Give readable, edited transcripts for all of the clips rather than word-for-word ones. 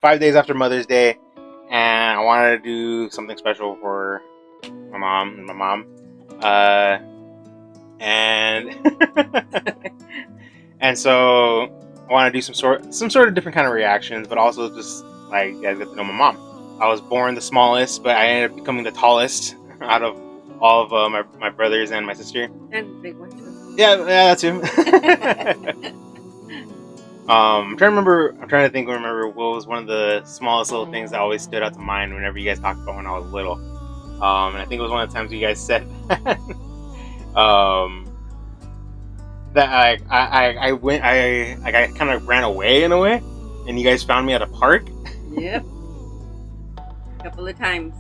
5 days after Mother's Day, and I wanted to do something special for my mom. And and so I want to do some sort of different kind of reactions, but also just like you guys get to know my mom. I was born the smallest, but I ended up becoming the tallest out of all of my brothers and my sister. And big one too. Yeah, that's him. I'm trying to remember what was one of the smallest little things that always stood out to mind whenever you guys talked about when I was little. And I think it was one of the times you guys said that I kind of ran away in a way, and you guys found me at a park. Yep. A couple of times.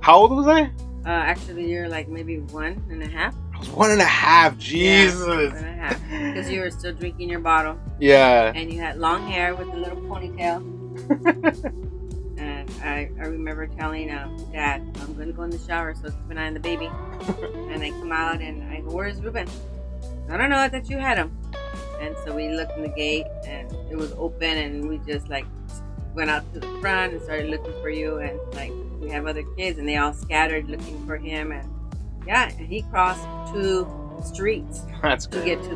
How old was I? Actually, you're like maybe 1.5. I was 1.5. Jesus. Yeah, 1.5. Because you were still drinking your bottle. Yeah. And you had long hair with a little ponytail. And I remember telling Dad, I'm going to go in the shower, so keep an eye on the baby. And I come out and I go, where's Ruben? I don't know, I thought you had him. And so we looked in the gate and it was open, and we just like went out to the front and started looking for you. And like we have other kids and they all scattered looking for him. And yeah, and he crossed 2 streets to get to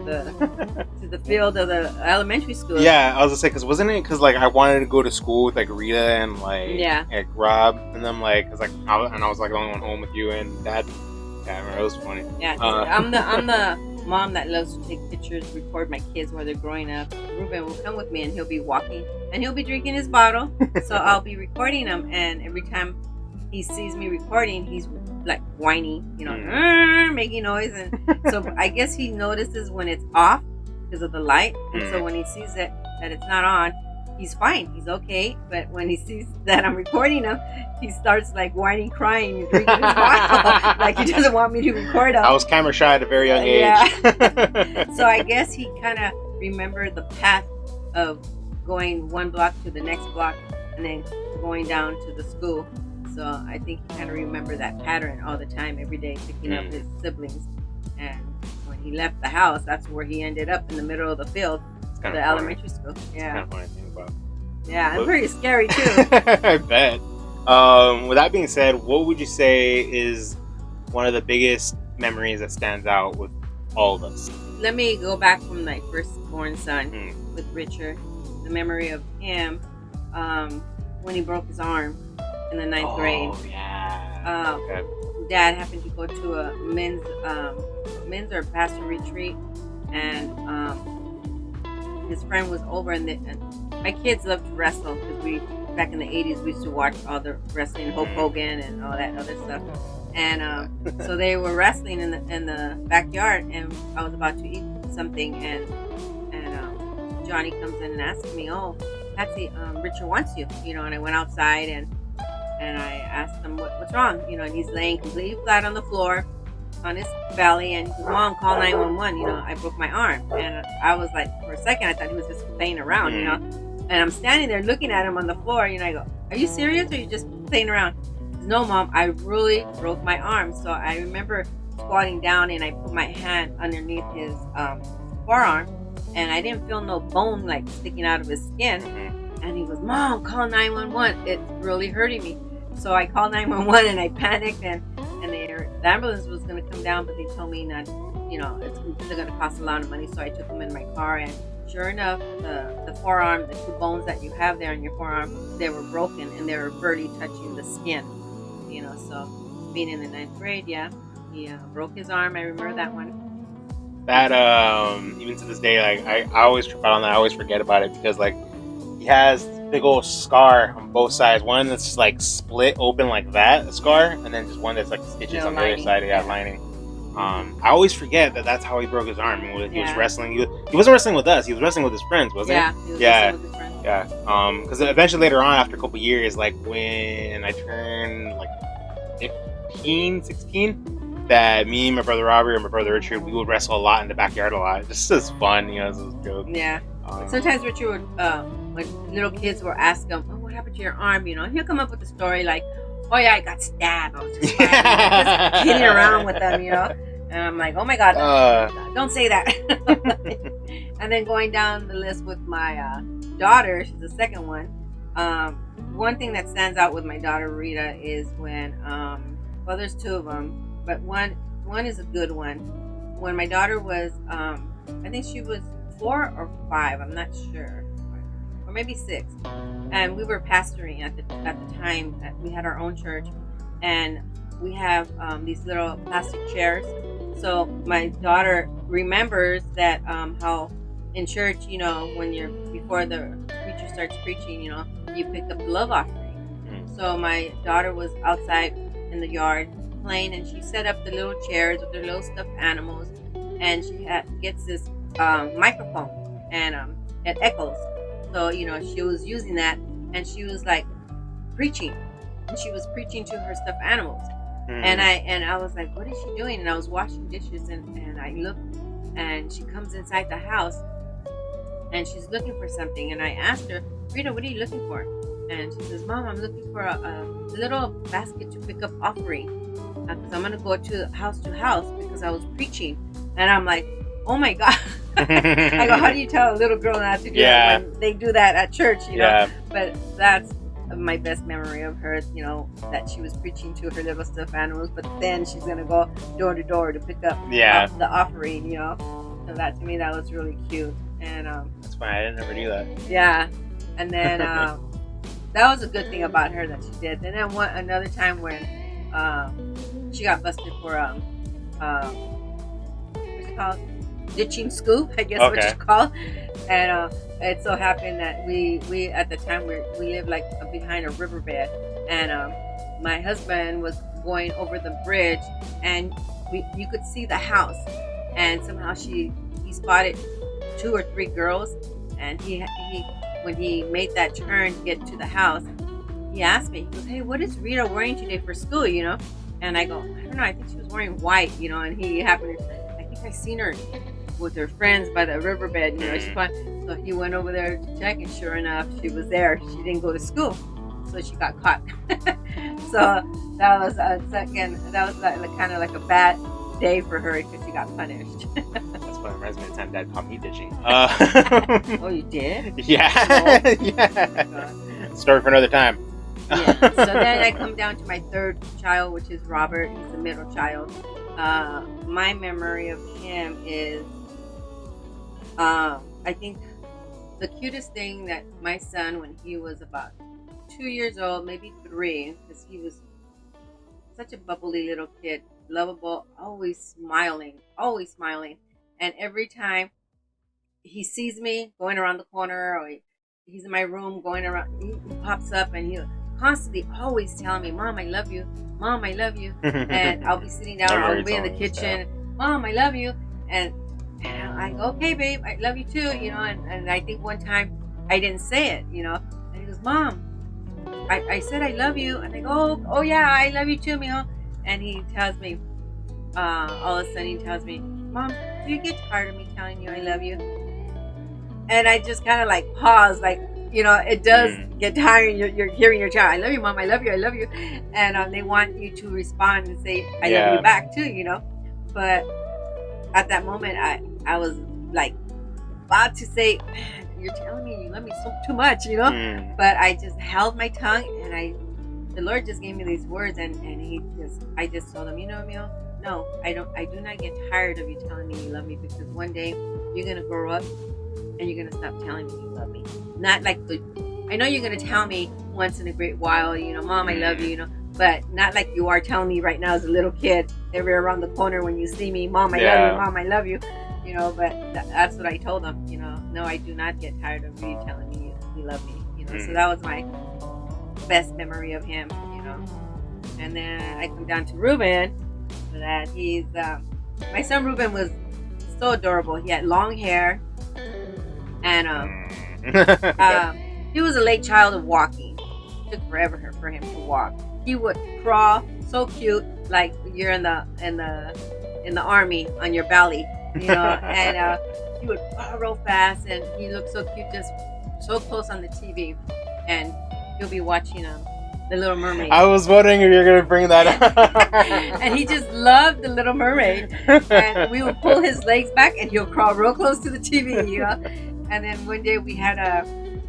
the field of the elementary school. Yeah, I was gonna say, because wasn't it because like I wanted to go to school with like Rita and like Rob and them, like because like I was like the only one home with you and Dad. Yeah, I remember, it was funny. Yeah, I'm the mom that loves to take pictures, record my kids while they're growing up. Ruben will come with me and he'll be walking and he'll be drinking his bottle, so I'll be recording him. And every time he sees me recording, he's like whiny, making noise. And so I guess he notices when it's off because of the light. And so when he sees that it's not on, he's fine, he's okay. But when he sees that I'm recording him, he starts like whining, crying, and drinking his bottle. Like he doesn't want me to record him. I was camera shy at a very young age. Yeah. So I guess he kind of remembered the path of going one block to the next block and then going down to the school. So I think he kind of remembered that pattern all the time, every day, picking up his siblings. And when he left the house, that's where he ended up, in the middle of the field, the elementary school. Yeah. It's kind of funny to think about. Yeah, and pretty scary too. I bet. With that being said, what would you say is one of the biggest memories that stands out with all of us? Let me go back from my firstborn son with Richard. The memory of him when he broke his arm in the 9th grade. Oh, yeah. Okay. Dad happened to go to a men's or pastor retreat, and his friend was over, and my kids loved to wrestle because back in the 80s we used to watch all the wrestling, Hulk Hogan and all that other stuff. And so they were wrestling in the backyard, and I was about to eat something, and Johnny comes in and asks me, "Oh, Patsy, Richard wants you," and I went outside and I asked him what's wrong, and he's laying completely flat on the floor on his belly, and he goes, "Mom, call 911. I broke my arm." And I was like, for a second, I thought he was just playing around, And I'm standing there looking at him on the floor, I go, "Are you serious, or are you just playing around?" He goes, "No, Mom, I really broke my arm." So I remember squatting down and I put my hand underneath his forearm, and I didn't feel no bone like sticking out of his skin. And he goes, "Mom, call 911. It's really hurting me." So I called 911 and I panicked, and the ambulance was going to come down, but they told me not, it's going to cost a lot of money. So I took him in my car, and sure enough, the forearm, the 2 bones that you have there on your forearm, they were broken and they were barely touching the skin. So being in the 9th grade, he broke his arm. I remember that one. That even to this day, like I always trip out on that. I always forget about it because like he has this big old scar on both sides. One that's just like split open like that, a scar, and then just one that's like stitches on the other side. Lining. I always forget that that's how he broke his arm. He was wrestling. He wasn't wrestling with us. He was wrestling with his friends, wasn't he? He was wrestling with his friends. Yeah. Because eventually later on, after a couple years, like when I turned like 15, 16, that me, my brother Robert, and my brother Richard, we would wrestle a lot in the backyard a lot. Just as fun, it was a joke. Yeah. Sometimes Richard would, when little kids were asking him, "Oh, what happened to your arm?" He'll come up with a story like, "Oh yeah, I got stabbed. I was just just kidding around with them, And I'm like, "Oh my God, don't say that." And then going down the list with my daughter, she's the second one. One thing that stands out with my daughter Rita is when, well, there's two of them, but one is a good one. When my daughter was, I think she was 4 or 5, I'm not sure, or maybe 6, and we were pastoring at the time. We had our own church, and we have these little plastic chairs. So my daughter remembers that how in church, when you're before the preacher starts preaching, you pick up the love offering. So my daughter was outside in the yard playing, and she set up the little chairs with their little stuffed animals, and she gets this microphone, and it echoes. So she was using that, and she was like preaching, and she was preaching to her stuffed animals. And I was like, what is she doing? And I was washing dishes, and I looked, and she comes inside the house, and she's looking for something. And I asked her, Rita, what are you looking for? And she says, Mom, I'm looking for a little basket to pick up offering, because I'm going to go to house because I was preaching. And I'm like, oh my God. I go, how do you tell a little girl not to do that when they do that at church, But that's my best memory of her, that she was preaching to her little stuffed animals, but then she's going to go door to door to pick up the offering, So that, to me, that was really cute. And that's fine. I didn't ever do that. Yeah. And then that was a good thing about her that she did. And then another time when she got busted for what's it called? Ditching school, I guess what you call. And it so happened that we at the time we lived like behind a riverbed, and my husband was going over the bridge, and you could see the house, and somehow he spotted 2 or 3 girls, and he when he made that turn to get to the house, he asked me, he goes, hey, what is Rita wearing today for school, And I go, I don't know, I think she was wearing white, and he happened to, I think I seen her with her friends by the riverbed, so he went over there to check, and sure enough, she was there. She didn't go to school, so she got caught. So that was kind of like a bad day for her because she got punished. That's what reminds me of the time Dad caught me ditching. Oh, you did? Yeah. No. Yeah. Story for another time. Yeah. So then I come down to my third child, which is Robert. He's the middle child. My memory of him is, I think the cutest thing that my son, when he was about 2 years old, maybe 3, because he was such a bubbly little kid, lovable, always smiling. And every time he sees me going around the corner, or he's in my room going around, he pops up, and he'll constantly always telling me, Mom, I love you. Mom, I love you. And I'll be sitting down, I'll be in the kitchen, Mom, I love you. And I go, okay, babe, I love you too, and I think one time I didn't say it, and he goes, Mom, I said I love you. And I go, oh yeah, I love you too, mijo. And he tells me, all of a sudden he tells me, Mom, do you get tired of me telling you I love you? And I just kind of like pause, like, it does get tiring. You're hearing your child, I love you, Mom, I love you, I love you. And they want you to respond and say, I love you back too, But at that moment, I was like about to say, man, you're telling me you love me so too much, But I just held my tongue, and the Lord just gave me these words, and I just told him, Mio, no, I do not get tired of you telling me you love me, because one day you're gonna grow up and you're gonna stop telling me you love me. Not like I know you're gonna tell me once in a great while, Mom, I love you, but not like you are telling me right now as a little kid, every around the corner when you see me, Mom, I love you, Mom, I love you, But that's what I told him, no, I do not get tired of you telling me you love me, So that was my best memory of him, And then I come down to Ruben, that he's my son Ruben was so adorable. He had long hair, and he was a late child of walking. It took forever for him to walk. He would crawl so cute, like you're in the army on your belly, and he would crawl real fast, and he looked so cute, just so close on the TV, and he'll be watching The Little Mermaid. I was wondering if you're going to bring that up. And he just loved The Little Mermaid. And we would pull his legs back, and he'll crawl real close to the TV, And then one day we had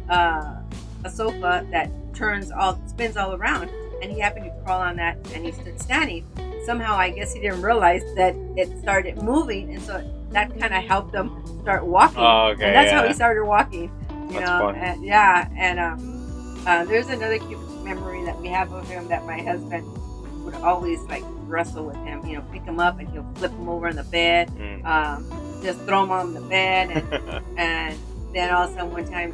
a sofa that spins all around, and he happened to crawl on that, and he stood standing. Somehow, I guess he didn't realize that it started moving, and so that kind of helped him start walking. Oh, okay, and that's how yeah. he started walking. You That's know, fun. and there's another cute memory that we have of him, that my husband would always like wrestle with him. You know, pick him up and he'll flip him over on the bed, just throw him on the bed, and then all of a sudden one time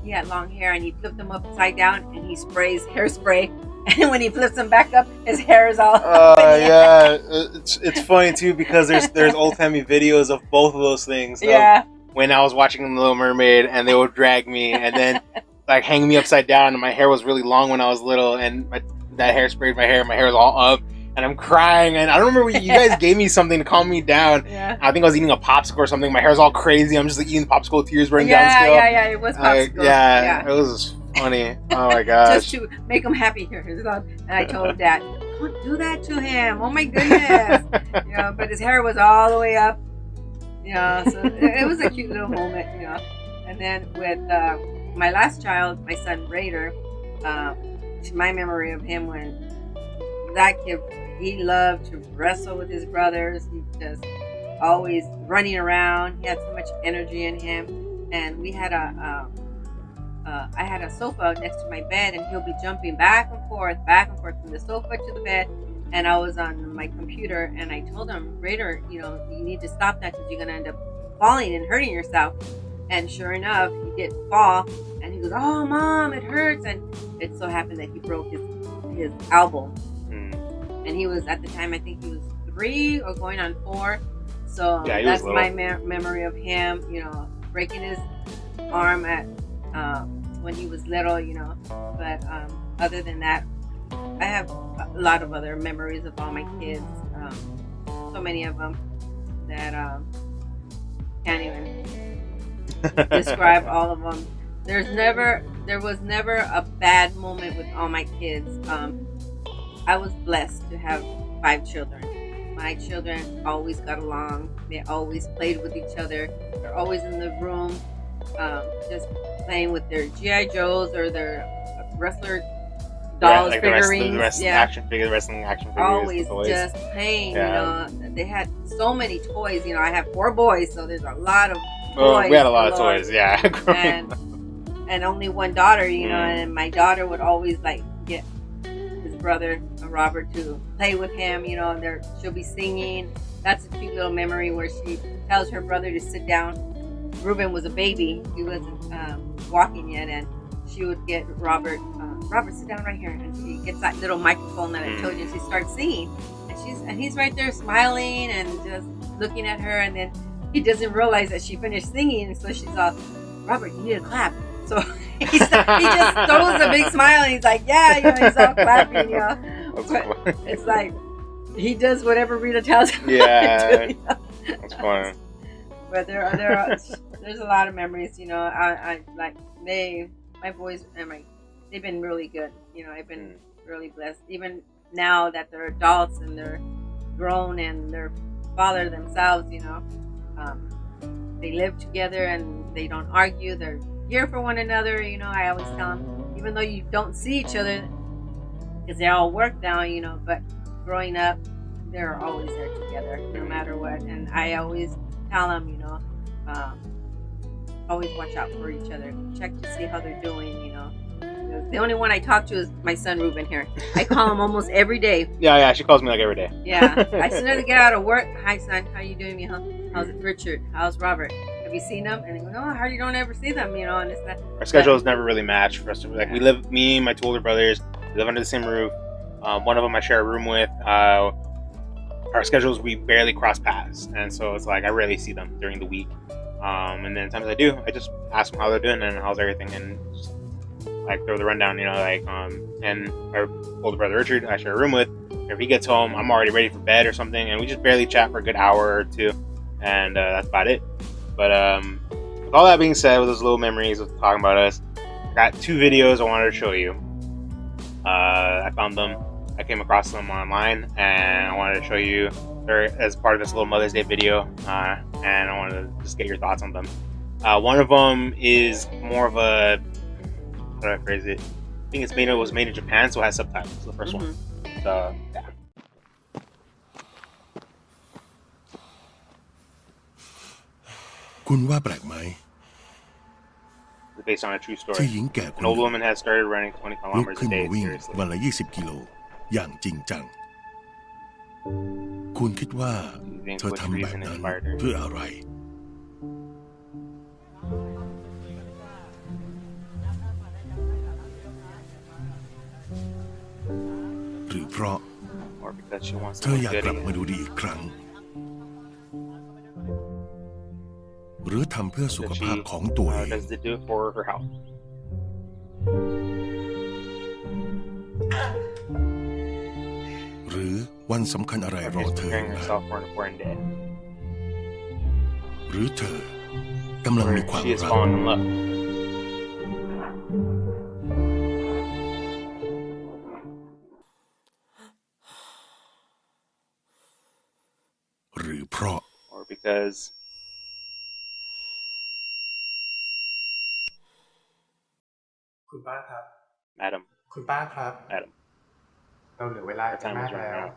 he had long hair and he flipped him upside down and he sprays hairspray. And when he flips him back up, his hair is all. Yeah, it's funny too because there's old timey videos of both of those things. Yeah. When I was watching The Little Mermaid, and they would drag me, and then like hang me upside down, and my hair was really long when I was little, and that hair sprayed my hair. My hair was all up, and I'm crying. And I don't remember, you guys gave me something to calm me down. Yeah. I think I was eating a popsicle or something. My hair's all crazy. I'm just like eating popsicle, tears running down still. Yeah, it was popsicle. It was funny. Oh my gosh. Just to make him happy here. And I told Dad, don't do that to him. Oh my goodness. But his hair was all the way up. So it was a cute little moment. And then with my last child, my son Rader, my memory of him, when that kid, he loved to wrestle with his brothers. He just always running around. He had so much energy in him. And we had I had a sofa next to my bed, and he'll be jumping back and forth from the sofa to the bed. And I was on my computer, and I told him, Rader, you need to stop that because you're going to end up falling and hurting yourself. And sure enough, he did fall, and he goes, oh, Mom, it hurts. And it so happened that he broke his elbow. And he was, at the time, I think he was 3 or going on 4. So that's my memory of him, breaking his arm when he was little, But other than that, I have a lot of other memories of all my kids. So many of them that can't even describe all of them. There was never a bad moment with all my kids. I was blessed to have 5 children. My children always got along. They always played with each other. They're always in the room, just playing with their G.I. Joes or their wrestler dolls, like figurines. The wrestling action figures. Always just playing. They had so many toys. I have 4 boys, so there's a lot of toys. We had a lot of toys, yeah. and only 1 daughter, and my daughter would always like get his brother Robert to play with him. She'll be singing. That's a cute little memory where she tells her brother to sit down. Ruben was a baby; he wasn't walking yet, and she would get Robert, sit down right here, and she gets that little microphone that I told you, and she starts singing, and he's right there smiling and just looking at her, and then he doesn't realize that she finished singing, and so she's all, Robert, you need to clap. So he just throws a big smile, and he's like, yeah, he's all clapping, But it's like he does whatever Rita tells him. Yeah, that's funny. But there's a lot of memories, I like my boys and they've been really good. I've been really blessed. Even now that they're adults and they're grown and they're father themselves, they live together and they don't argue. They're here for one another. I always tell them, even though you don't see each other, because they all work now, but growing up, they're always there together, no matter what. And I always tell them, always watch out for each other. Check to see how they're doing, The only one I talk to is my son Ruben here. I call him almost every day. Yeah, she calls me like every day. Yeah. As soon as I get out of work, hi son, how you doing, mijo? How's Richard? How's Robert? Have you seen them? And they go, no, how you don't ever see them, and it's not. Our schedules never really match for us to, we live, me and my 2 older brothers, we live under the same roof. One of them I share a room with. Our schedules, we barely cross paths, and so it's like I rarely see them during the week. And then times I do, I just ask them how they're doing and how's everything, and just like throw the rundown, and our older brother Richard, I share a room with. If he gets home, I'm already ready for bed or something, and we just barely chat for a good hour or 2, and that's about it. But with all that being said, with those little memories of talking about us, I got 2 videos I wanted to show you. I found them. I came across them online, and I wanted to show you as part of this little Mother's Day video, and I wanted to just get your thoughts on them. One of them is more of a crazy. I think it was made in Japan, so it has subtitles. The first one. So yeah. คุณว่าแปลกไหม It's based on a true ที่ story. หญิงแก่ค An น old หนึ่ง woman has started running 20 ลุก kilometers ขึ้ a น day มาวิ่ง seriously. วันละ 20 กิโลอย่างจริงจัง คุณคิดว่า Do you think เธอ which ทำแบบ reason นั้น inspired her? เพื่ออะไร หรือเพราะ Or because she wants เธ to อ look อยาก good กลับมา again? ดูดีอีกครั้ง หรือทำเพื่อสุข Does ภาพ she ของตัวเอง does it do it for her health? หรือวันสำคัญอะไร Or รอ she's เธอ preparing นะ herself for an important day? หรือเธอกำลัง Or มีความ she is รัก falling in love? หรือเพราะ Or because คุณป้าครับ Madam, คุณป้าครับ Madam, เราเหลือเวลา our อีก time มาก is running แล้ว out.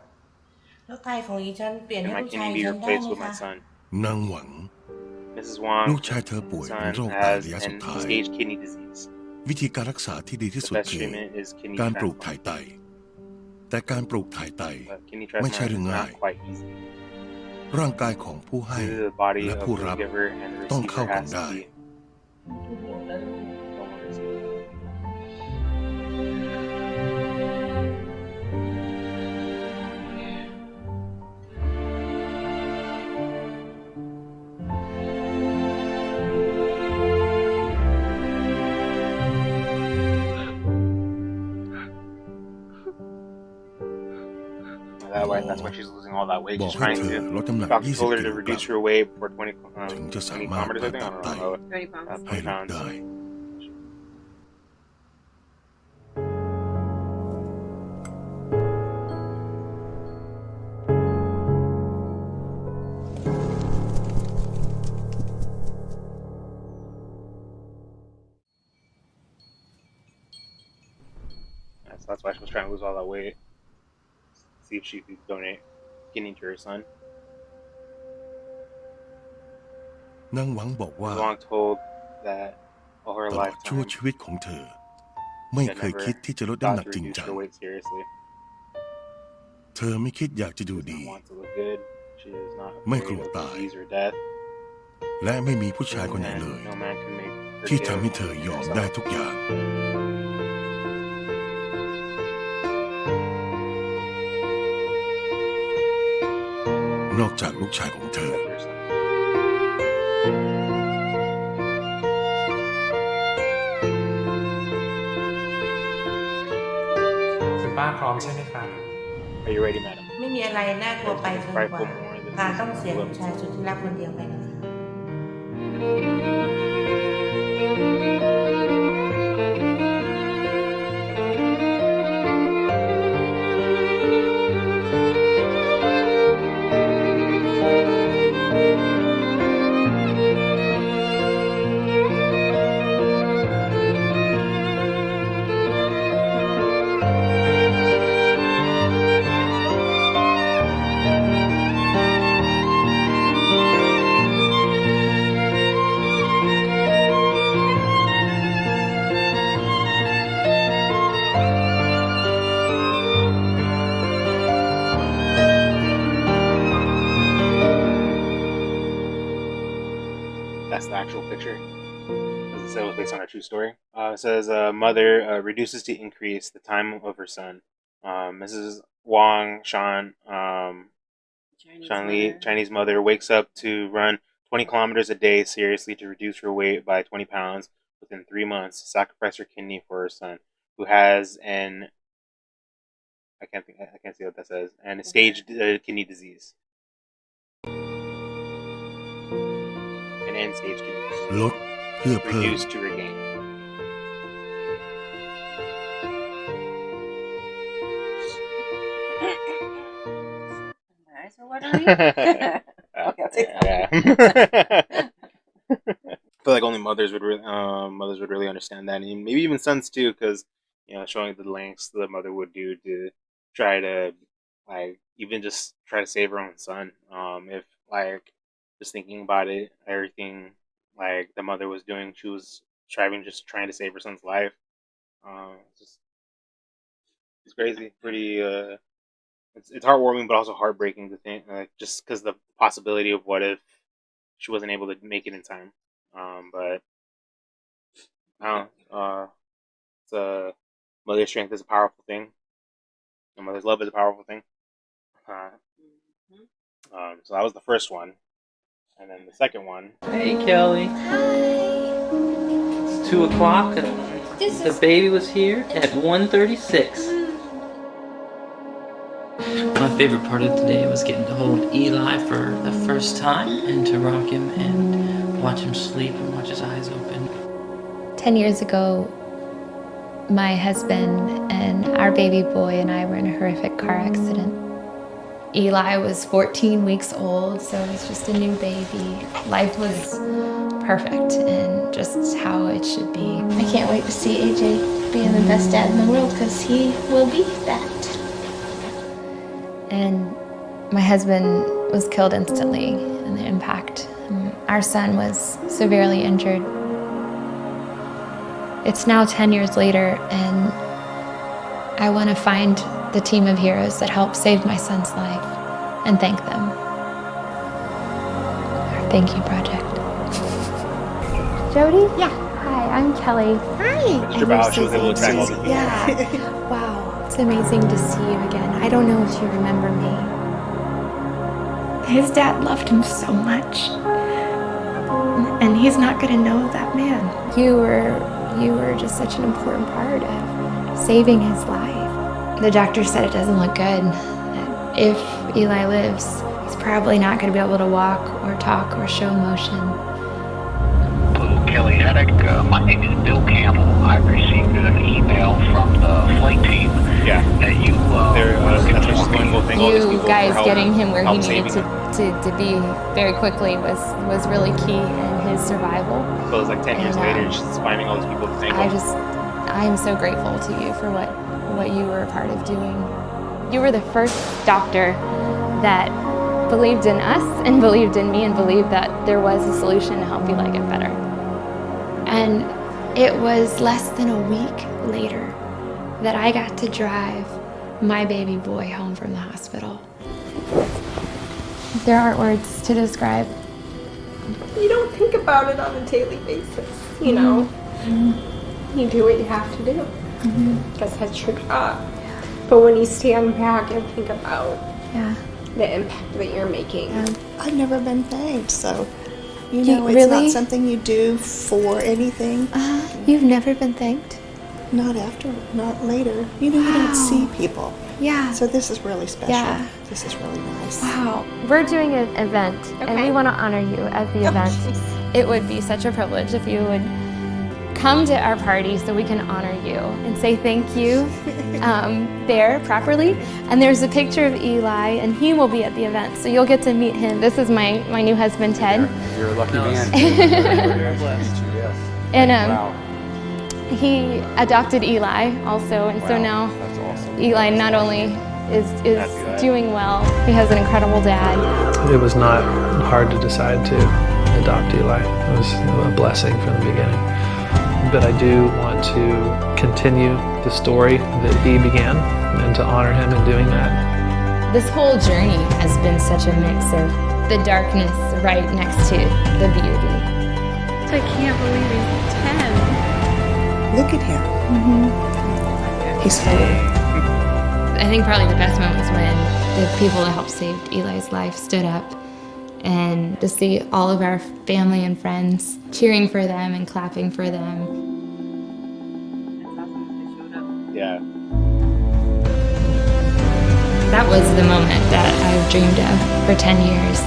แล้วไตของดิฉันเปลี่ยน Can ให้ my ลูกชาย kidney be ฉันได้ replaced ไหม with my คะ son? นางหวัง Mrs. ลู Wong กชายเธอป่วยเป็น son โรคไต has ระยะสุ an ดท้าย stage kidney disease. วิธีการรักษาที่ดีที่ The สุด best คือ treatment is kidney การปลูกถ่าย transplant. ไต แต่การปลูกถ่ายไต But kidney ไม่ใช่ transplant เรื่อ is งง่าย not quite easy. ร่างกายของผู้ให้ Due to the body และ of ผู้ the รับ giver and the ต้อง receiver เข้ากัน has ได้ to be. Don't worry. That's why she's losing all that weight. บอ She's กให้ trying เธอ to. ลดน้ำหนัก Doctor 20 told her กิ to โลกรั reduce ม her weight for 20, ถึงจะสา 20 มารถ kilometers, ผ่า I think. ตั I ด don't ไต know. 30 pounds. ให้ 20 หลุด pounds. ได้ So that's why she was trying to lose all that weight. See if she could donate kidney to her son. นางหวังบอกว่า Mrs. Wong told that all her ตลอดชั่ว lifetime ชีวิตของเธอ ไม่ she had เคย never คิดที่จะลดน้ำหนั thought ก to จริง reduce จัง her weight seriously. เธอไม่คิดอยากจะ She ดู does ดี not want to look good. She is not ไม่ afraid กลัว of ตาย disease or death. และไม่มีผู้ชายคนไหน And เลย no man can make her ที่ give ทำให้เธอยอมได้ herself. ทุกอย่าง นอกจากลูกชายของเธอ Except her son. คุณป้าพร้อมใช่ไหมครับ Are you ready, madam? ไม่มีอะไรน่ากลัวไปจนกว่าการต้องเสียลูกชายสุดที่รักคนเดียวไปนะคะ That's the actual picture. As it said, it was based on a true story. It says mother reduces to increase the time of her son. Mrs. Wang Shan Shan Li, Chinese mother, wakes up to run 20 kilometers a day seriously to reduce her weight by 20 pounds within 3 months. Sacrifice her kidney for her son, who has an I can't see what that says. And a stage kidney disease. An end stage kidney disease. ลดเพื่อเพิ่ม Reduce to regain. My eyes are watering. Okay, I'll take that. Yeah. feel like only mothers would really understand that, and maybe even sons too, because showing the lengths the mother would do to try to like even just try to save her own son. If like just thinking about it, everything like the mother was doing, she was striving, just trying to save her son's life. Just it's crazy, pretty. It's heartwarming, but also heartbreaking to think, just because the possibility of what if she wasn't able to make it in time. But I don't know. It's a mother's strength is a powerful thing. And mother's love is a powerful thing. Uh, so that was the first one, and then the second one. Hey, Kelly. It's 2 o'clock, and the baby was here at 1:36. My favorite part of the day was getting to hold Eli for the first time and to rock him and watch him sleep and watch his eyes open. 10 years ago, my husband and our baby boy and I were in a horrific car accident. Eli was 14 weeks old, so it was just a new baby. Life was perfect and just how it should be. I can't wait to see AJ being the best dad in the world, because he will be that. And my husband was killed instantly in the impact. Our son was severely injured. It's now 10 years later, and I want to find the team of heroes that helped save my son's life and thank them. Our Thank You Project. Jody? Yeah. Hi, I'm Kelly. Hi. Mr. Bao, she was able to track all the people. Yeah. Wow, it's amazing to see you again. I don't know if you remember me. His dad loved him so much. And he's not going to know that man. You were just such an important part of saving his life. The doctor said it doesn't look good. If Eli lives, he's probably not going to be able to walk or talk or show emotion. Hello, Kelly Haddock. My name is Bill Campbell. I received an email from the flight team that you You guys getting him where he needed to be very quickly was really key in his survival. So it was like 10 years later, just finding all these people to thank I am so grateful to you for what you were a part of doing. You were the first doctor that believed in us and believed in me and believed that there was a solution to help Eli get better. And it was less than a week later that I got to drive my baby boy home from the hospital. There aren't words to describe. You don't think about it on a daily basis, you know. Mm-hmm. You do what you have to do, because that's your job. But when you stand back and think about the impact that you're making. I've never been thanked, so it's not something you do for anything. You've never been thanked? Not later. You don't see people. Yeah. So this is really special. Yeah. This is really nice. Wow. We're doing an event, and we want to honor you at the event. It would be such a privilege if you would come to our party so we can honor you and say thank you there properly. And there's a picture of Eli, and he will be at the event, so you'll get to meet him. This is my new husband, Ted. You're a lucky man. Very blessed. And he adopted Eli also, and so now that's awesome. Eli not only is doing well, he has an incredible dad. It was not hard to decide to adopt Eli. It was a blessing from the beginning. But I do want to continue the story that he began and to honor him in doing that. This whole journey has been such a mix of the darkness right next to the beauty. I can't believe he's 10. Look at him. He's full. I think probably the best moment was when the people that helped save Eli's life stood up, and to see all of our family and friends cheering for them and clapping for them. Yeah. That was the moment that I've dreamed of for 10 years.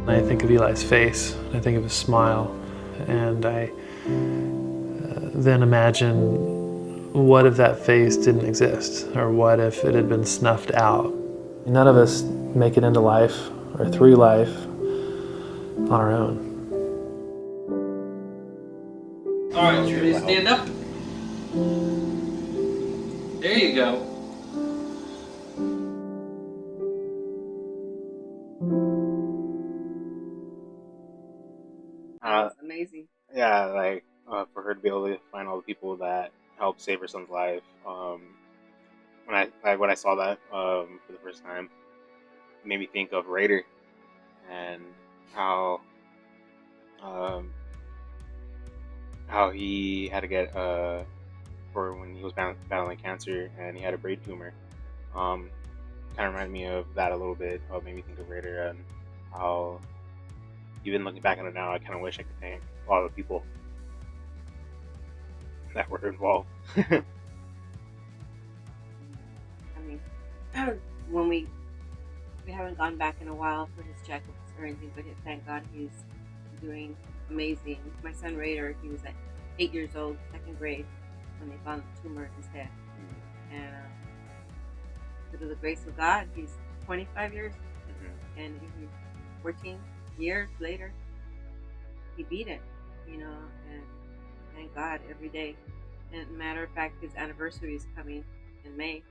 I think of Eli's face, I think of his smile, and I then imagine, what if that face didn't exist? Or what if it had been snuffed out? None of us make it into life or through life on our own. All right, you ready to stand up? There you go. That's amazing. Yeah, like for her to be able to find all the people that helped save her son's life. When I saw that for the first time, it made me think of Rader and how he had to get for when he was battling cancer and he had a brain tumor. Kind of reminded me of that a little bit. Made me think of Rader and how, even looking back on it now, I kind of wish I could thank a lot of the people that were involved. I mean, when we haven't gone back in a while for his checkups or anything, but thank God he's doing amazing. My son Rader, he was 8 years old, 2nd grade, when they found the tumor in his head. And through the grace of God, he's 25 years, and 14 years later, he beat it, and thank God every day. And matter of fact, his anniversary is coming in May.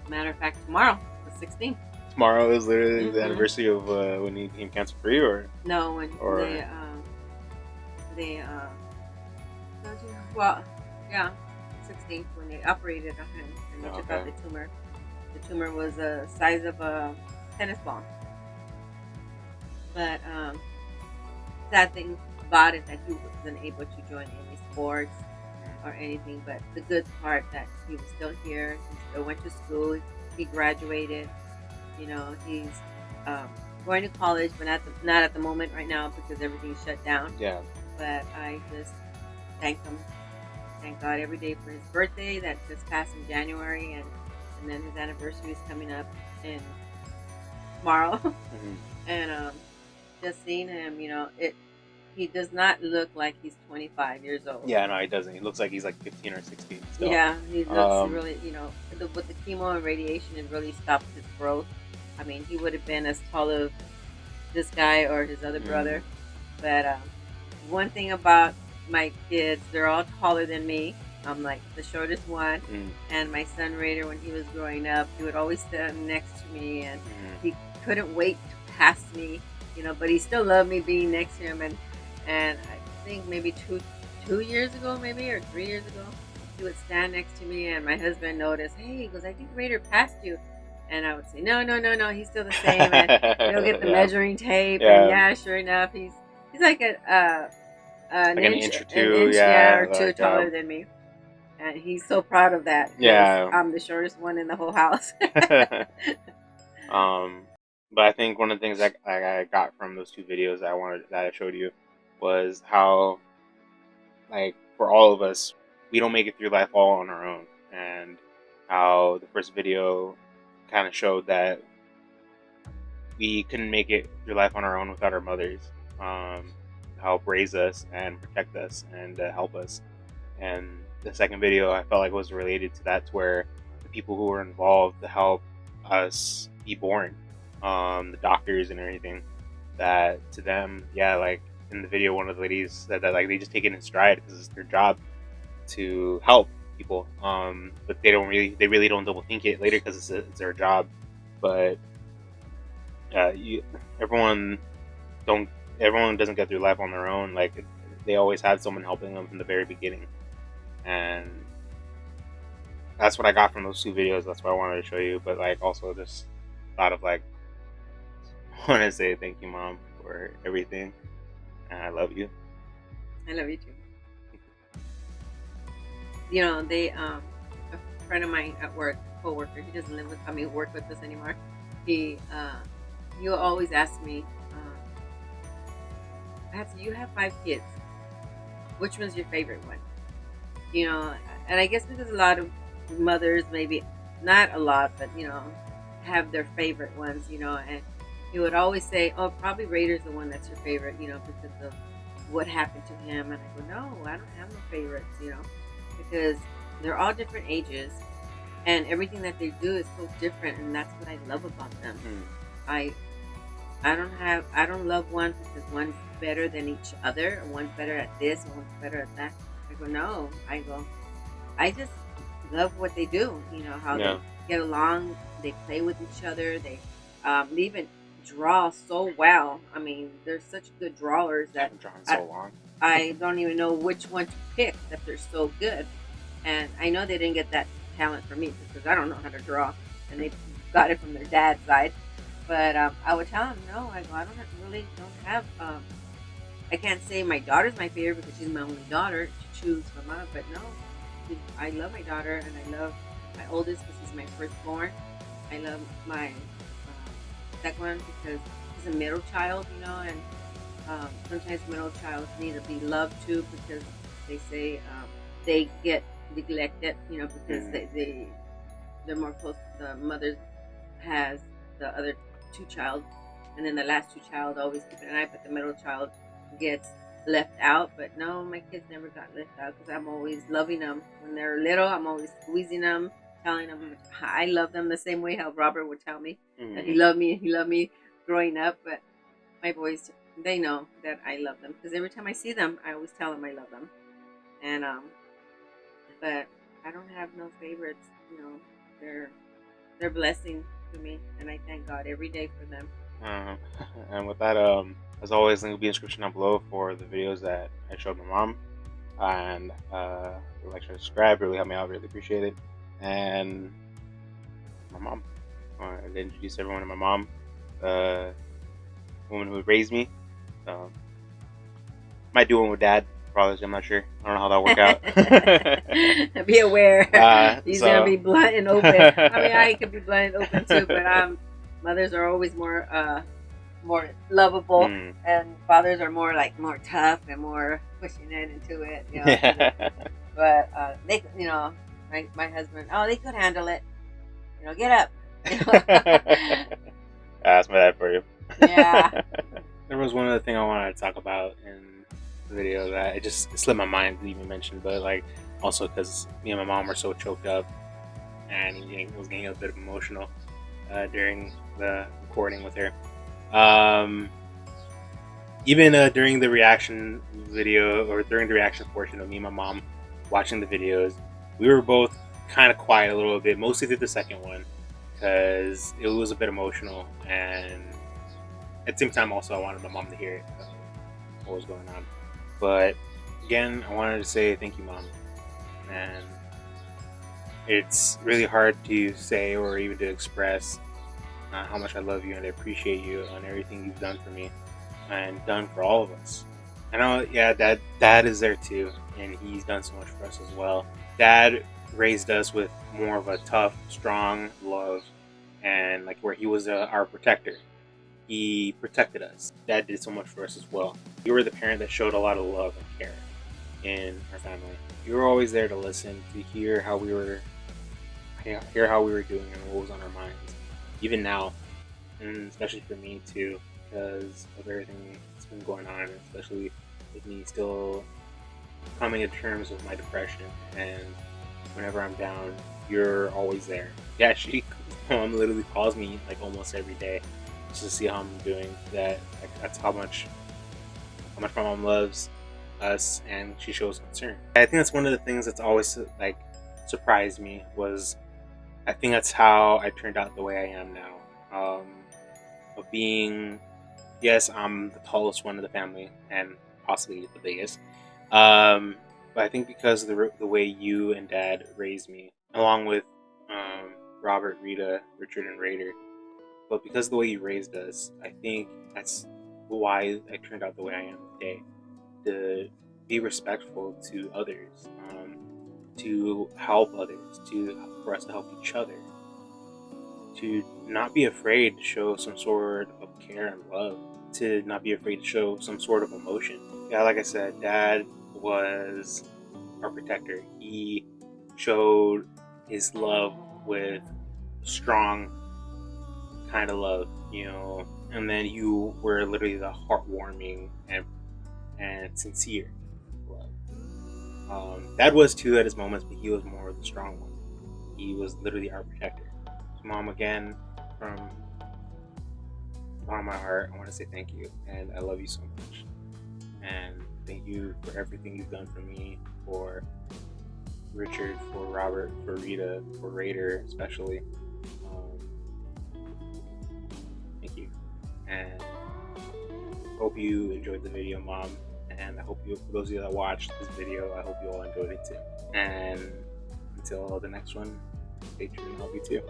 Matter of fact, tomorrow, the 16th. Tomorrow is literally the anniversary of when he became cancer free, or no, when well, yeah, 16th, when they operated on him and they took out the tumor. The tumor was the size of a tennis ball. But sad thing about it that he wasn't able to join any sports or anything. But the good part that he was still here. He still went to school. He graduated. He's going to college, but not at the moment right now because everything's shut down. Yeah. But I just thank him. Thank God every day for his birthday that just passed in January, and then his anniversary is coming up in tomorrow. And just seeing him, he does not look like he's 25 years old. Yeah, no, he doesn't. He looks like he's like 15 or 16 still. Yeah, he looks really, with the chemo and radiation, it really stopped his growth. I mean, he would have been as tall as this guy or his other brother. But one thing about my kids, they're all taller than me. I'm like the shortest one. And my son Rader, when he was growing up, he would always stand next to me, and he couldn't wait to pass me, but he still loved me being next to him. And I think maybe two years ago, maybe, or 3 years ago, he would stand next to me, and my husband noticed, hey, he goes, I think Rader passed you. And I would say, no, he's still the same. And he'll get the measuring tape, and sure enough, he's like an inch or two, or two taller than me. And he's so proud of that. Yeah. I'm the shortest one in the whole house. But I think one of the things that I got from those two videos that I showed you was how, like, for all of us, we don't make it through life all on our own, and how the first video kind of showed that we couldn't make it through life on our own without our mothers. Help raise us and protect us and help us. And the second video, I felt like was related to that, to where the people who were involved to help us be born, the doctors and everything, that to them, like in the video, one of the ladies said that like they just take it in stride because it's their job to help people, but they really don't double think it later because it's their job. But everyone doesn't get through life on their own. Like, they always had someone helping them from the very beginning, and that's what I got from those two videos. That's what I wanted to show you. But like, also just thought of like, I want to say thank you, Mom, for everything, and I love you. I love you too. They a friend of mine at work, co-worker, he doesn't work with us anymore. He'll always ask me, you have 5 kids. Which one's your favorite one? And I guess because a lot of mothers, maybe not a lot, but have their favorite ones, and he would always say, "Oh, probably Rader's the one that's your favorite," because of what happened to him. And I go, "No, I don't have no favorites," because they're all different ages, and everything that they do is so different, and that's what I love about them. I don't love one because one's better than each other, or one's better at this, or one's better at that. I go, no. I just love what they do. How they get along, they play with each other, they even draw so well. I mean, they're such good drawers that drawn so long. I don't even know which one to pick, that they're so good. And I know they didn't get that talent from me because I don't know how to draw, and they got it from their dad's side. But I would tell them, no, I don't have. I can't say my daughter's my favorite because she's my only daughter to choose from her. But no, I love my daughter, and I love my oldest because he's my firstborn. I love my second one because he's a middle child, and sometimes middle childs need to be loved too, because they say they get neglected, because they're more close. The mother has the other two child, and then the last two child always keep an eye, but the middle child gets left out. But no, my kids never got left out because I'm always loving them. When they're little, I'm always squeezing them, telling them I love them the same way how Robert would tell me that he loved me growing up. But my boys, they know that I love them because every time I see them, I always tell them I love them. And but I don't have no favorites. They're blessing to me, and I thank God every day for them. And with that, as always, link will be in the description down below for the videos that I showed my mom. And like, share, subscribe, really help me out, really appreciate it. And my mom, I introduce everyone to my mom, the woman who raised me. Might do one with Dad, probably. I'm not sure. I don't know how that'll work out. Be aware, he's gonna be blunt and open. I mean, I could be blunt and open too, but mothers are always more lovable, and fathers are more tough and more pushing it into it. But they, my husband, they could handle it. Get up. That's my dad for you. Yeah. There was one other thing I wanted to talk about in the video that it slipped my mind to even mention, but also because me and my mom were so choked up and was getting a bit emotional during the recording with her. Even during the reaction video, or during the reaction portion of me and my mom watching the videos, we were both kind of quiet a little bit, mostly through the second one, because it was a bit emotional, and at the same time also I wanted my mom to hear what was going on. But again, I wanted to say thank you, Mom. And it's really hard to say or even to express how much I love you and I appreciate you and everything you've done for me and done for all of us. I know, Dad is there too, and he's done so much for us as well. Dad raised us with more of a tough, strong love, and where he was our protector. He protected us. Dad did so much for us as well. You were the parent that showed a lot of love and care in our family. You were always there to listen, to hear how we were doing and what was on our minds. Even now, and especially for me too, because of everything that's been going on, especially with me still coming to terms with my depression. And whenever I'm down, you're always there. Yeah, Mom literally calls me almost every day just to see how I'm doing. That's how much my mom loves us, and she shows concern. I think that's one of the things that's always surprised me. Was I think that's how I turned out the way I am now. Of being, yes, I'm the tallest one of the family and possibly the biggest. But I think because of the way you and Dad raised me, along with Robert, Rita, Richard, and Rader. But because of the way you raised us, I think that's why I turned out the way I am today. To be respectful to others, to help others, for us to help each other, to not be afraid to show some sort of care and love, to not be afraid to show some sort of emotion. Yeah, like I said, Dad was our protector. He showed his love with strong kind of love, and then you were literally the heartwarming and sincere love. Dad was too at his moments, but he was more of the strong one. He was literally our protector. So Mom, again, from bottom of my heart, I want to say thank you, and I love you so much. And thank you for everything you've done for me, for Richard, for Robert, for Rita, for Rader especially. Thank you. And hope you enjoyed the video, Mom. And I hope you, for those of you that watched this video, I hope you all enjoyed it too. And until the next one, stay tuned. I'll be too.